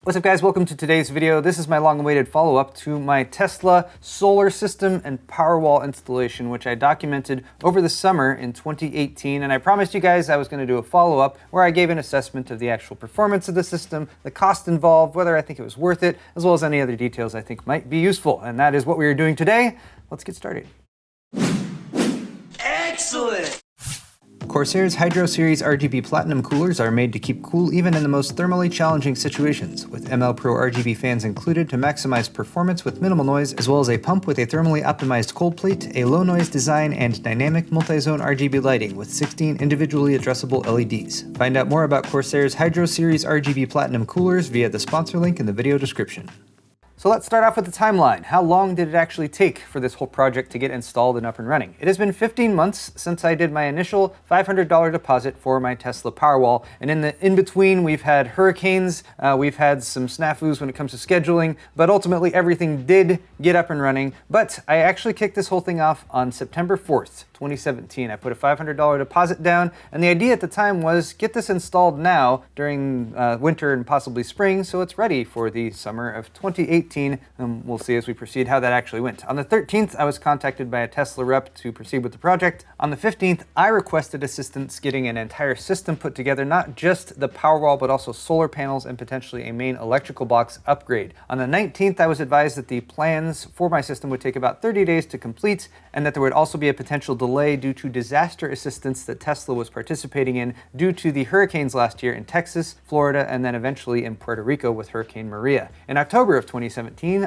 What's up guys, welcome to today's video. This is my long-awaited follow-up to my Tesla solar system and Powerwall installation, which I documented over the summer in 2018. And I promised you guys I was going to do a follow-up where I gave an assessment of the actual performance of the system, the cost involved, whether I think it was worth it, as well as any other details I think might be useful. And that is what we are doing today. Let's get started. Excellent! Corsair's Hydro Series RGB Platinum coolers are made to keep cool even in the most thermally challenging situations, with ML Pro RGB fans included to maximize performance with minimal noise, as well as a pump with a thermally optimized cold plate, a low noise design, and dynamic multi-zone RGB lighting with 16 individually addressable LEDs. Find out more about Corsair's Hydro Series RGB Platinum coolers via the sponsor link in the video description. So let's start off with the timeline. How long did it actually take for this whole project to get installed and up and running? It has been 15 months since I did my initial $500 deposit for my Tesla Powerwall, and in between we've had hurricanes, we've had some snafus when it comes to scheduling, but ultimately everything did get up and running. But I actually kicked this whole thing off on September 4th, 2017. I put a $500 deposit down, and the idea at the time was get this installed now during winter and possibly spring, so it's ready for the summer of 2018. We'll see as we proceed how that actually went. On the 13th, I was contacted by a Tesla rep to proceed with the project. On the 15th, I requested assistance getting an entire system put together, not just the Powerwall, but also solar panels and potentially a main electrical box upgrade. On the 19th, I was advised that the plans for my system would take about 30 days to complete, and that there would also be a potential delay due to disaster assistance that Tesla was participating in due to the hurricanes last year in Texas, Florida, and then eventually in Puerto Rico with Hurricane Maria. In October of 2017,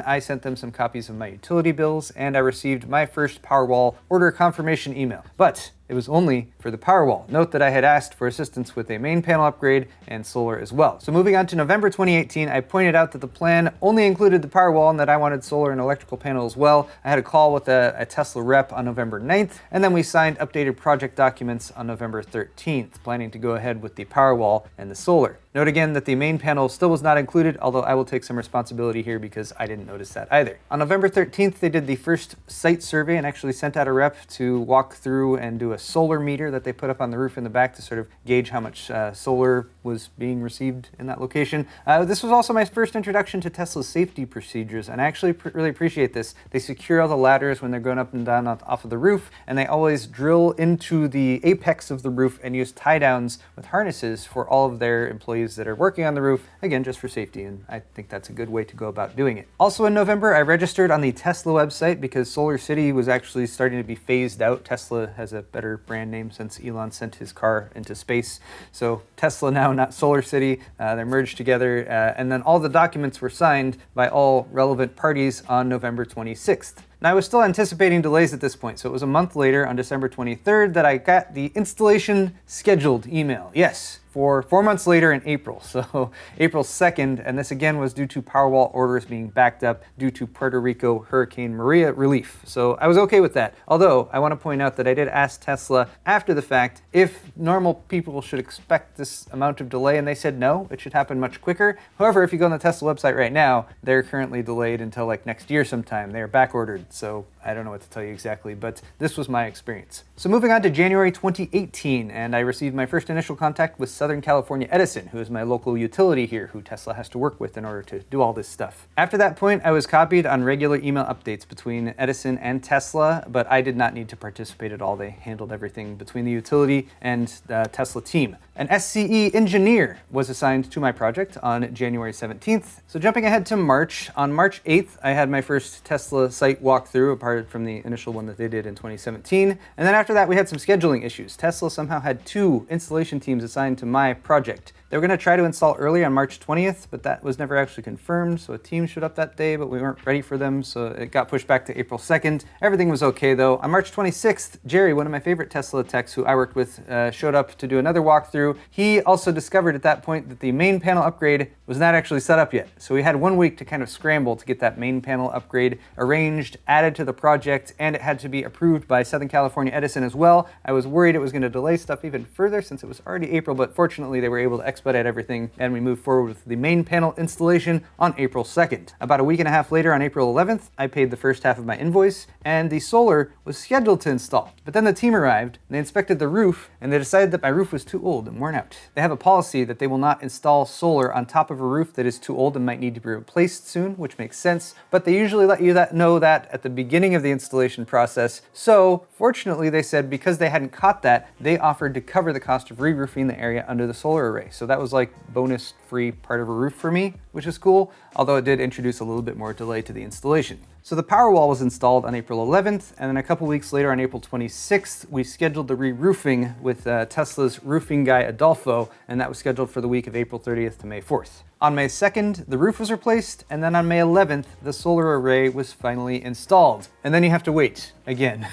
I sent them some copies of my utility bills, and I received my first Powerwall order confirmation email. But it was only for the Powerwall. Note that I had asked for assistance with a main panel upgrade and solar as well. So moving on to November 2018, I pointed out that the plan only included the Powerwall and that I wanted solar and electrical panel as well. I had a call with a Tesla rep on November 9th, and then we signed updated project documents on November 13th, planning to go ahead with the Powerwall and the solar. Note again that the main panel still was not included, although I will take some responsibility here because I didn't notice that either. On November 13th, they did the first site survey and actually sent out a rep to walk through and do a solar meter that they put up on the roof in the back to sort of gauge how much solar was being received in that location. This was also my first introduction to Tesla's safety procedures, and I actually really appreciate this. They secure all the ladders when they're going up and down off of the roof, and they always drill into the apex of the roof and use tie downs with harnesses for all of their employees that are working on the roof, again, just for safety, and I think that's a good way to go about doing it. Also in November, I registered on the Tesla website because Solar City was actually starting to be phased out. Tesla has a better brand name since Elon sent his car into space. So Tesla now, not Solar City. They're merged together, and then all the documents were signed by all relevant parties on November 26th. Now, I was still anticipating delays at this point, so it was a month later, on December 23rd, that I got the installation scheduled email. Yes, for 4 months later in April, so April 2nd, and this again was due to Powerwall orders being backed up due to Puerto Rico Hurricane Maria relief. So I was okay with that. Although, I want to point out that I did ask Tesla after the fact if normal people should expect this amount of delay, and they said no, it should happen much quicker. However, if you go on the Tesla website right now, they're currently delayed until like next year sometime. They are back ordered. So I don't know what to tell you exactly, but this was my experience. So moving on to January 2018, and I received my first initial contact with Southern California Edison, who is my local utility here, who Tesla has to work with in order to do all this stuff. After that point, I was copied on regular email updates between Edison and Tesla, but I did not need to participate at all. They handled everything between the utility and the Tesla team. An SCE engineer was assigned to my project on January 17th. So jumping ahead to March, on March 8th, I had my first Tesla site walkthrough, apart from the initial one that they did in 2017. And then after that, we had some scheduling issues. Tesla somehow had 2 installation teams assigned to my project. They were going to try to install early on March 20th, but that was never actually confirmed. So a team showed up that day, but we weren't ready for them. So it got pushed back to April 2nd. Everything was okay though. On March 26th, Jerry, one of my favorite Tesla techs who I worked with, showed up to do another walkthrough. He also discovered at that point that the main panel upgrade was not actually set up yet. So we had 1 week to kind of scramble to get that main panel upgrade arranged, added to the project, and it had to be approved by Southern California Edison as well. I was worried it was going to delay stuff even further since it was already April, but fortunately they were able to expedite everything, and we moved forward with the main panel installation on April 2nd. About a week and a half later, on April 11th, I paid the first half of my invoice, and the solar was scheduled to install. But then the team arrived, and they inspected the roof, and they decided that my roof was too old. them worn out. They have a policy that they will not install solar on top of a roof that is too old and might need to be replaced soon, which makes sense, but they usually let you know that at the beginning of the installation process. So fortunately, they said because they hadn't caught that, they offered to cover the cost of re-roofing the area under the solar array. So that was like bonus free part of a roof for me, which is cool, although it did introduce a little bit more delay to the installation. So the Powerwall was installed on April 11th, and then a couple weeks later on April 26th, we scheduled the re-roofing with Tesla's roofing guy Adolfo, and that was scheduled for the week of April 30th to May 4th. On May 2nd, the roof was replaced, and then on May 11th, the solar array was finally installed. And then you have to wait again.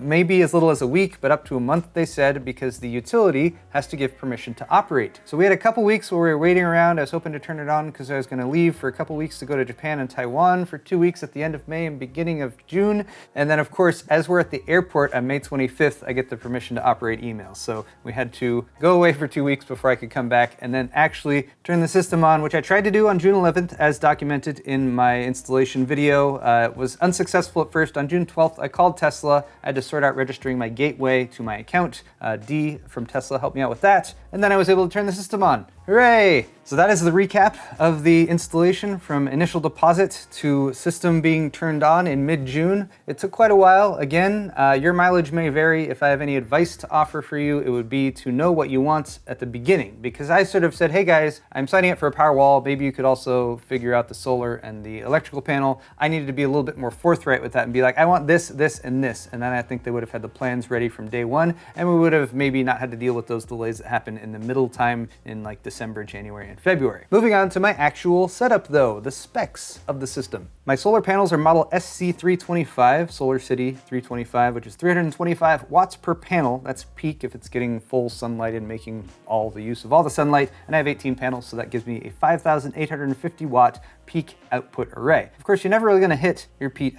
Maybe as little as a week, but up to a month, they said, because the utility has to give permission to operate. So we had a couple weeks where we were waiting around. I was hoping to turn it on because I was going to leave for a couple weeks to go to Japan and Taiwan for 2 weeks at the end of May and beginning of June. And then, of course, as we're at the airport on May 25th, I get the permission to operate email. So we had to go away for 2 weeks before I could come back and then actually turn the system on, which I tried to do on June 11th, as documented in my installation video. It was unsuccessful at first. On June 12th, I called Tesla. I had to sort out registering my gateway to my account. Dee from Tesla helped me out with that, and then I was able to turn the system on. Hooray! So that is the recap of the installation from initial deposit to system being turned on in mid-June. It took quite a while. Again, your mileage may vary. If I have any advice to offer for you, it would be to know what you want at the beginning, because I sort of said, hey guys, I'm signing up for a Powerwall. Maybe you could also figure out the solar and the electrical panel. I needed to be a little bit more forthright with that and be like, I want this, this, and this. And then I think they would have had the plans ready from day one, and we would have maybe not had to deal with those delays that happen in the middle time in like December, January, and February. Moving on to my actual setup though, the specs of the system. My solar panels are model SC325, Solar City 325, which is 325 watts per panel. That's peak if it's getting full sunlight and making all the use of all the sunlight. And I have 18 panels, so that gives me a 5,850 watt peak output array. Of course, you're never really gonna hit your peak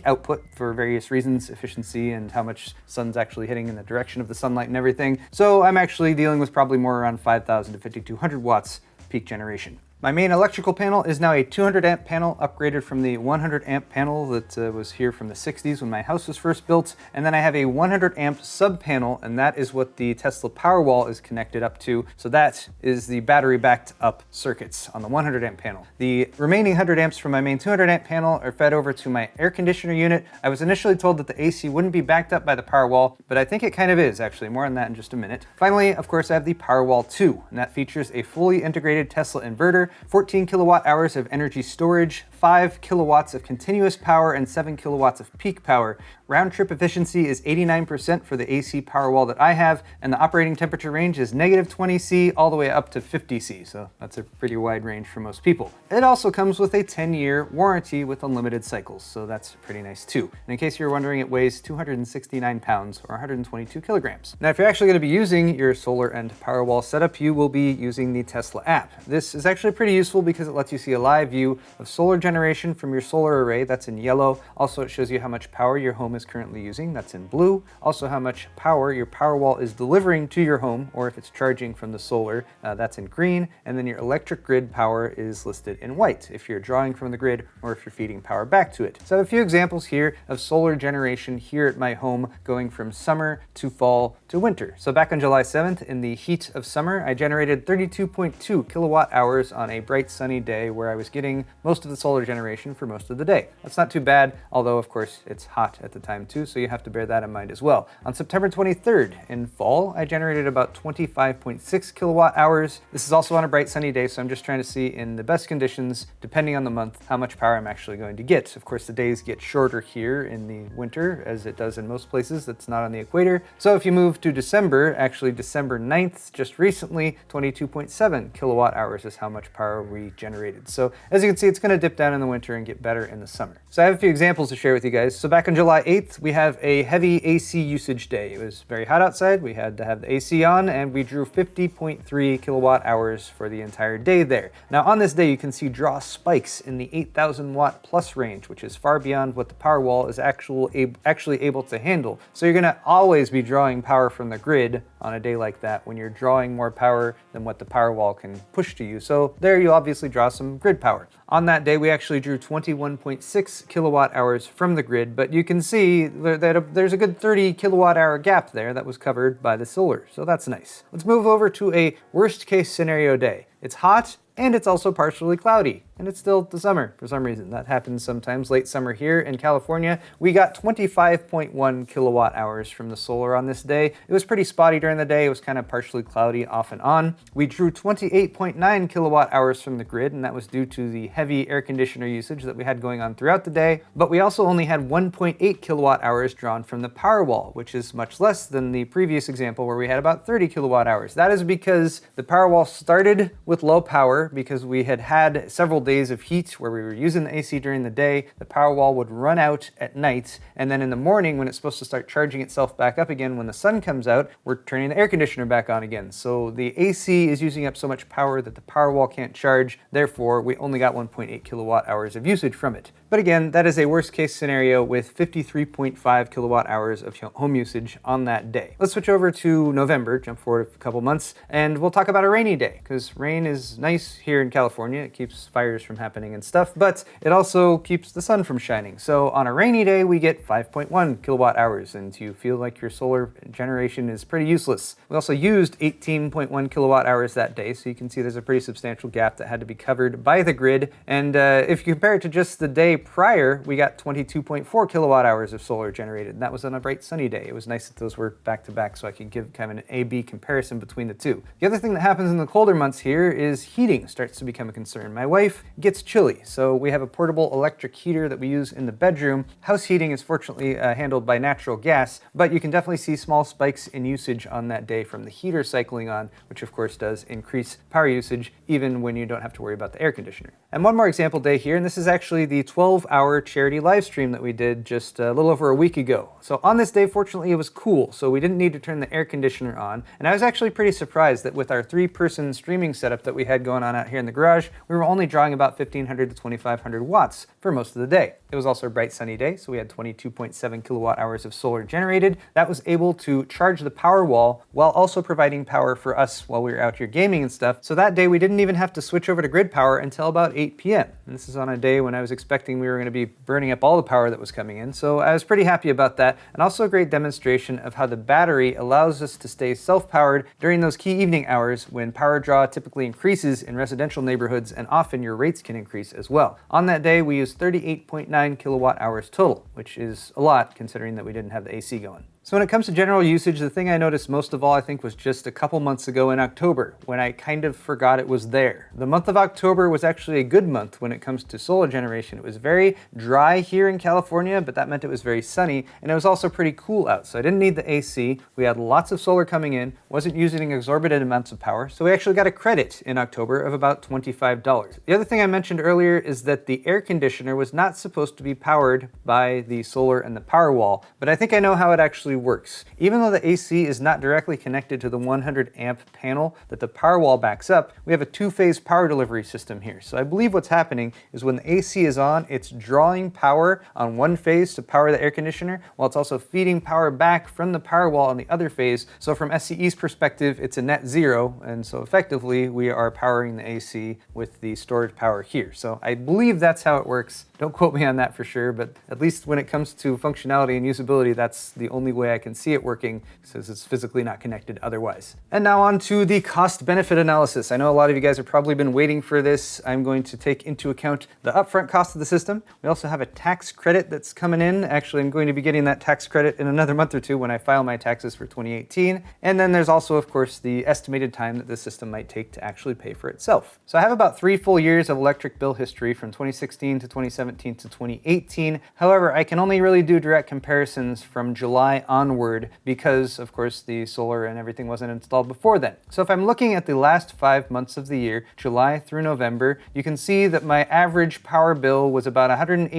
output for various reasons, efficiency and how much sun's actually hitting in the direction of the sunlight and everything. So I'm actually dealing with probably more around 5,000 to 5,200 watts peak generation. My main electrical panel is now a 200 amp panel, upgraded from the 100 amp panel that was here from the 60s when my house was first built. And then I have a 100 amp sub panel, and that is what the Tesla Powerwall is connected up to. So that is the battery backed up circuits on the 100 amp panel. The remaining 100 amps from my main 200 amp panel are fed over to my air conditioner unit. I was initially told that the AC wouldn't be backed up by the Powerwall, but I think it kind of is actually. More on that in just a minute. Finally, of course, I have the Powerwall 2, and that features a fully integrated Tesla inverter, 14 kilowatt hours of energy storage, 5 kilowatts of continuous power, and 7 kilowatts of peak power. Round trip efficiency is 89% for the AC Powerwall that I have, and the operating temperature range is -20°C all the way up to 50°C, so that's a pretty wide range for most people. It also comes with a 10-year warranty with unlimited cycles, so that's pretty nice too. And in case you're wondering, it weighs 269 pounds or 122 kilograms. Now, if you're actually going to be using your solar and Powerwall setup, you will be using the Tesla app. This is actually pretty useful because it lets you see a live view of solar generation from your solar array, that's in yellow. Also, it shows you how much power your home is currently using, that's in blue. Also, how much power your Powerwall is delivering to your home, or if it's charging from the solar, that's in green. And then your electric grid power is listed in white, if you're drawing from the grid or if you're feeding power back to it. So I have a few examples here of solar generation here at my home going from summer to fall to winter. So back on July 7th, in the heat of summer, I generated 32.2 kilowatt hours on a bright sunny day where I was getting most of the solar generation for most of the day. That's not too bad, although of course it's hot at the time too, so you have to bear that in mind as well. On September 23rd, in fall, I generated about 25.6 kilowatt hours. This is also on a bright sunny day, so I'm just trying to see in the best conditions, depending on the month, how much power I'm actually going to get. Of course, the days get shorter here in the winter, as it does in most places that's not on the equator. So if you move to December, actually December 9th, just recently, 22.7 kilowatt hours is how much power we generated. So as you can see, it's going to dip down in the winter and get better in the summer. So I have a few examples to share with you guys. So back on July 8th, we have a heavy AC usage day. It was very hot outside. We had to have the AC on, and we drew 50.3 kilowatt hours for the entire day there. Now on this day, you can see draw spikes in the 8,000 watt plus range, which is far beyond what the Powerwall is actually able to handle. So you're going to always be drawing power from the grid on a day like that when you're drawing more power than what the Powerwall can push to you. So there you obviously draw some grid power. On that day, we actually drew 21.6 kilowatt hours from the grid, but you can see see that there's a good 30 kilowatt hour gap there that was covered by the solar, so that's nice. Let's move over to a worst case scenario day. It's hot, and it's also partially cloudy, and it's still the summer for some reason. That happens sometimes, late summer here in California. We got 25.1 kilowatt hours from the solar on this day. It was pretty spotty during the day. It was kind of partially cloudy off and on. We drew 28.9 kilowatt hours from the grid, and that was due to the heavy air conditioner usage that we had going on throughout the day. But we also only had 1.8 kilowatt hours drawn from the Powerwall, which is much less than the previous example where we had about 30 kilowatt hours. That is because the Powerwall started with low power because we had several days of heat where we were using the AC during the day. The Powerwall would run out at night, and then in the morning when it's supposed to start charging itself back up again when the sun comes out, we're turning the air conditioner back on again. So the AC is using up so much power that the Powerwall can't charge, therefore we only got 1.8 kilowatt hours of usage from it. But again, that is a worst case scenario with 53.5 kilowatt hours of home usage on that day. Let's switch over to November, jump forward a couple months, and we'll talk about a rainy day, because rain is nice here in California. It keeps fires from happening and stuff, but it also keeps the sun from shining. So on a rainy day, we get 5.1 kilowatt hours, and you feel like your solar generation is pretty useless. We also used 18.1 kilowatt hours that day, so you can see there's a pretty substantial gap that had to be covered by the grid. And if you compare it to just the day prior, we got 22.4 kilowatt hours of solar generated, and that was on a bright sunny day. It was nice that those were back to back so I could give kind of an A-B comparison between the two. The other thing that happens in the colder months here is heating starts to become a concern. My wife gets chilly, so we have a portable electric heater that we use in the bedroom. House heating is fortunately handled by natural gas, but you can definitely see small spikes in usage on that day from the heater cycling on, which of course does increase power usage even when you don't have to worry about the air conditioner. And one more example day here, and this is actually the 12-hour charity live stream that we did just a little over a week ago. So on this day, fortunately, it was cool, so we didn't need to turn the air conditioner on. And I was actually pretty surprised that with our 3-person streaming setup that we had going on out here in the garage, we were only drawing about 1,500 to 2,500 watts for most of the day. It was also a bright sunny day, so we had 22.7 kilowatt hours of solar generated. That was able to charge the Powerwall while also providing power for us while we were out here gaming and stuff. So that day, we didn't even have to switch over to grid power until about 8 p.m. And this is on a day when I was expecting we were going to be burning up all the power that was coming in. So I was pretty happy about that, and also a great demonstration of how the battery allows us to stay self-powered during those key evening hours when power draw typically increases in residential neighborhoods, and often your rates can increase as well. On that day, we used 38.9 kilowatt hours total, which is a lot considering that we didn't have the AC going. So when it comes to general usage, the thing I noticed most of all, I think, was just a couple months ago in October, when I kind of forgot it was there. The month of October was actually a good month when it comes to solar generation. It was very dry here in California, but that meant it was very sunny, and it was also pretty cool out, so I didn't need the AC. We had lots of solar coming in, wasn't using exorbitant amounts of power, so we actually got a credit in October of about $25. The other thing I mentioned earlier is that the air conditioner was not supposed to be powered by the solar and the Powerwall, but I think I know how it actually works. Even though the AC is not directly connected to the 100 amp panel that the Powerwall backs up, we have a 2-phase power delivery system here. So I believe what's happening is when the AC is on, it's drawing power on one phase to power the air conditioner, while it's also feeding power back from the Powerwall on the other phase. So from SCE's perspective, it's a net zero, and so effectively we are powering the AC with the storage power here. So I believe that's how it works. Don't quote me on that for sure, but at least when it comes to functionality and usability, that's the only way I can see it working, since it's physically not connected otherwise. And now on to the cost-benefit analysis. I know a lot of you guys have probably been waiting for this. I'm going to take into account the upfront cost of the system. We also have a tax credit that's coming in. Actually, I'm going to be getting that tax credit in another month or two when I file my taxes for 2018. And then there's also, of course, the estimated time that the system might take to actually pay for itself. So I have about 3 full years of electric bill history from 2016 to 2017 to 2018. However, I can only really do direct comparisons from July onward because, of course, the solar and everything wasn't installed before then. So if I'm looking at the last 5 months of the year, July through November, you can see that my average power bill was about $184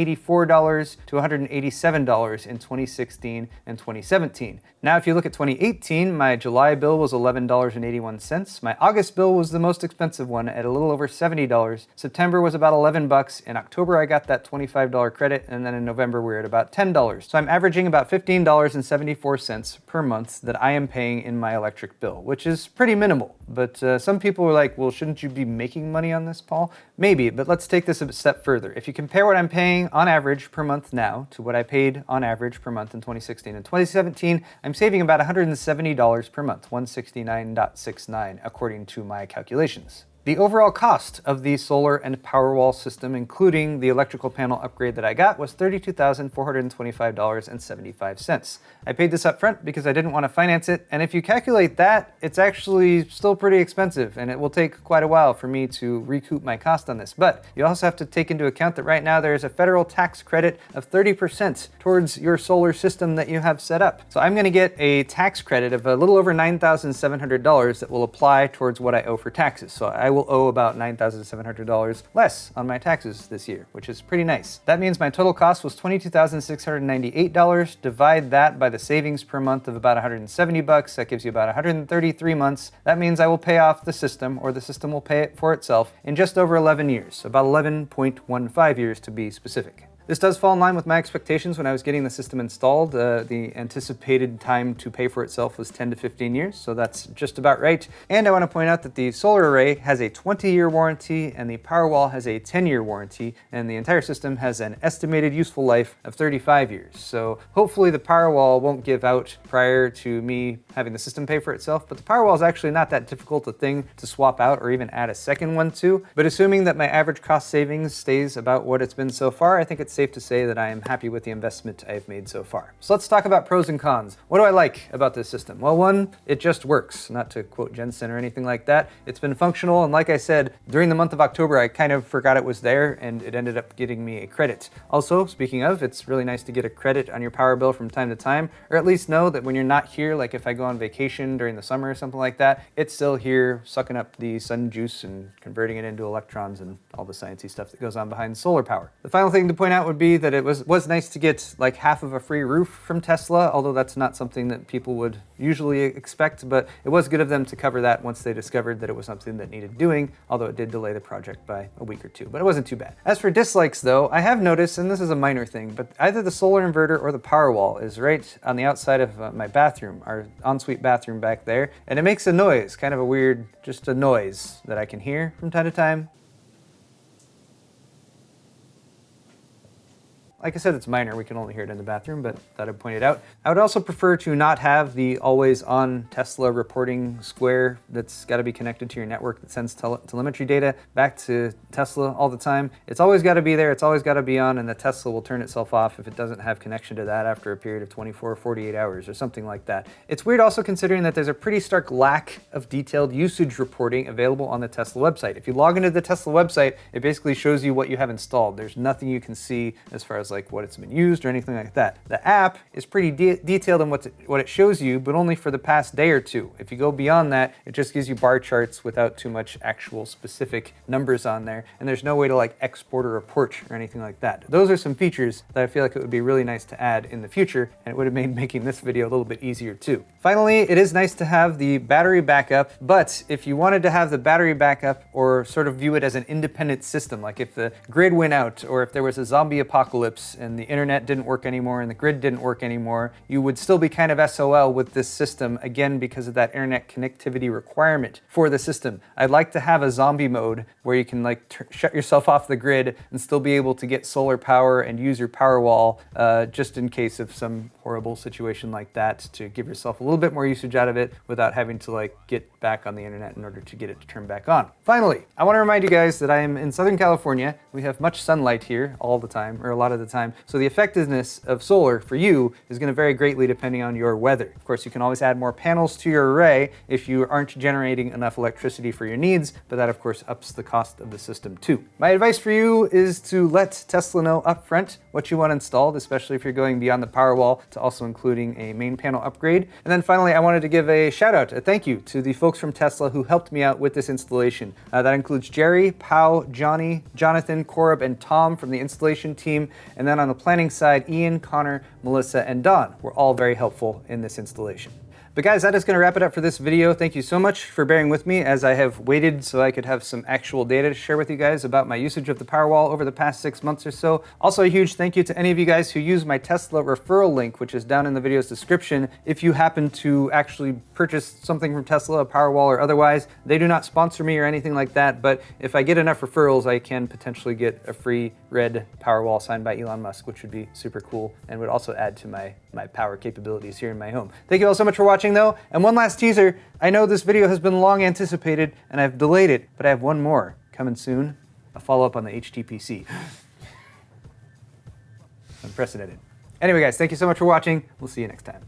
to $187 in 2016 and 2017. Now, if you look at 2018, my July bill was $11.81. My August bill was the most expensive one at a little over $70. September was about $11. In October, I got that $25 credit, and then in November, we were at about $10. So I'm averaging about $15.70 $1.74 per month that I am paying in my electric bill, which is pretty minimal. But some people were like, well, shouldn't you be making money on this, Paul? Maybe, but let's take this a step further. If you compare what I'm paying on average per month now to what I paid on average per month in 2016 and 2017, I'm saving about $170 per month, $169.69, according to my calculations. The overall cost of the solar and Powerwall system, including the electrical panel upgrade that I got, was $32,425.75. I paid this up front because I didn't want to finance it, and if you calculate that, it's actually still pretty expensive, and it will take quite a while for me to recoup my cost on this. But you also have to take into account that right now there is a federal tax credit of 30% towards your solar system that you have set up. So I'm going to get a tax credit of a little over $9,700 that will apply towards what I owe for taxes. So I will owe about $9,700 less on my taxes this year, which is pretty nice. That means my total cost was $22,698. Divide that by the savings per month of about $170. That gives you about 133 months. That means I will pay off the system, or the system will pay it for itself, in just over 11 years, about 11.15 years to be specific. This does fall in line with my expectations when I was getting the system installed. The anticipated time to pay for itself was 10 to 15 years, so that's just about right. And I want to point out that the solar array has a 20-year warranty and the Powerwall has a 10-year warranty, and the entire system has an estimated useful life of 35 years. So hopefully the Powerwall won't give out prior to me having the system pay for itself, but the Powerwall is actually not that difficult a thing to swap out or even add a second one to. But assuming that my average cost savings stays about what it's been so far, I think it's safe to say that I am happy with the investment I've made so far. So let's talk about pros and cons. What do I like about this system? Well, one, it just works. Not to quote Jensen or anything like that. It's been functional, and like I said, during the month of October, I kind of forgot it was there, and it ended up getting me a credit. Also, speaking of, it's really nice to get a credit on your power bill from time to time, or at least know that when you're not here, like if I go on vacation during the summer or something like that, it's still here sucking up the sun juice and converting it into electrons and all the sciencey stuff that goes on behind solar power. The final thing to point out would be that it was nice to get like half of a free roof from Tesla, although that's not something that people would usually expect, but it was good of them to cover that once they discovered that it was something that needed doing, although it did delay the project by a week or two, but it wasn't too bad. As for dislikes though, I have noticed, and this is a minor thing, but either the solar inverter or the Powerwall is right on the outside of my bathroom, our ensuite bathroom back there, and it makes a noise, kind of a weird, just a noise that I can hear from time to time. Like I said, it's minor. We can only hear it in the bathroom, but thought I'd point it out. I would also prefer to not have the always-on Tesla reporting square that's got to be connected to your network that sends telemetry data back to Tesla all the time. It's always got to be there. It's always got to be on, and the Tesla will turn itself off if it doesn't have connection to that after a period of 24 or 48 hours or something like that. It's weird also considering that there's a pretty stark lack of detailed usage reporting available on the Tesla website. If you log into the Tesla website, it basically shows you what you have installed. There's nothing you can see as far as like what it's been used or anything like that. The app is pretty detailed in what it shows you, but only for the past day or two. If you go beyond that, it just gives you bar charts without too much actual specific numbers on there, and there's no way to like export a report or anything like that. Those are some features that I feel like it would be really nice to add in the future, and it would have made making this video a little bit easier too. Finally, it is nice to have the battery backup, but if you wanted to have the battery backup or sort of view it as an independent system, like if the grid went out or if there was a zombie apocalypse and the internet didn't work anymore and the grid didn't work anymore, you would still be kind of SOL with this system, again, because of that internet connectivity requirement for the system. I'd like to have a zombie mode where you can like shut yourself off the grid and still be able to get solar power and use your Powerwall just in case of some horrible situation like that, to give yourself a little bit more usage out of it without having to like get back on the internet in order to get it to turn back on. Finally, I want to remind you guys that I am in Southern California. We have much sunlight here all the time, or a lot of the time, so the effectiveness of solar for you is going to vary greatly depending on your weather. Of course, you can always add more panels to your array if you aren't generating enough electricity for your needs, but that of course ups the cost of the system too. My advice for you is to let Tesla know upfront what you want installed, especially if you're going beyond the Powerwall to also including a main panel upgrade. And then finally, I wanted to give a shout out, a thank you to the folks from Tesla who helped me out with this installation. That includes Jerry, Pau, Johnny, Jonathan, Korab, and Tom from the installation team. And then on the planning side, Ian, Connor, Melissa, and Don were all very helpful in this installation. But guys, that is going to wrap it up for this video. Thank you so much for bearing with me as I have waited so I could have some actual data to share with you guys about my usage of the Powerwall over the past 6 months or so. Also, a huge thank you to any of you guys who use my Tesla referral link, which is down in the video's description. If you happen to actually purchase something from Tesla, a Powerwall or otherwise, they do not sponsor me or anything like that, but if I get enough referrals, I can potentially get a free red Powerwall signed by Elon Musk, which would be super cool and would also add to my power capabilities here in my home. Thank you all so much for watching though. And one last teaser. I know this video has been long anticipated and I've delayed it, but I have one more coming soon. A follow-up on the HTPC. Unprecedented. Anyway guys, thank you so much for watching. We'll see you next time.